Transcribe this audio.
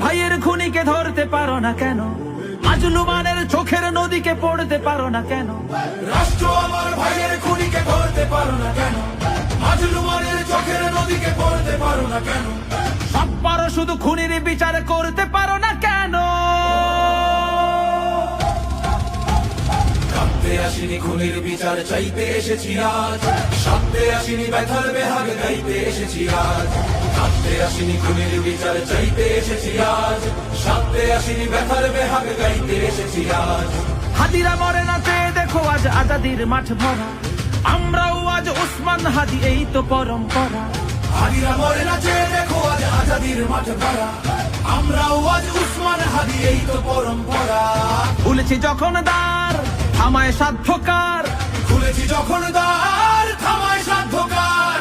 ভাইয়ের খুনিকে ধরতে পারো না কেন? মাজলুমানের চোখের নদীকে পড়তে পারো না কেন? রাষ্ট্র আমার ভাইয়ের খুনিকে ধরতে পারো না কেন? মাজলুমানের চোখের নদীকে পড়তে পারো না কেন? সব পারো শুধু খুনির বিচার করতে পারো না কেন? কাঁদতে আসিনি খুনির বিচার চাইতে এসেছি আজ, সাথে আসিনি ব্যথার বেহাগ গাইতে এসেছি আজ। কাঁদতে আসিনি খুনির বিচার চাইতে এসেছি আজ, সাথে আসিনি ব্যথার বেহাগ গাইতে এসেছি আজ। হাদিরা মরে না চেয়ে দেখো আজ আজাদির মাঠ ভরা, আমরাও আজ ওসমান হাদি, এই তো পরম্পরা। হাদিরা মরে না চেয়ে দেখো আজ আজাদির মাঠ ভরা, আমরাও আজ উসমান হাদি, এই তো পরম্পরা। খুলেছি যখন দ্বার থামায় সাধ্যকার, খুলেছি যখন দ্বার থামায় সাধ্যকার।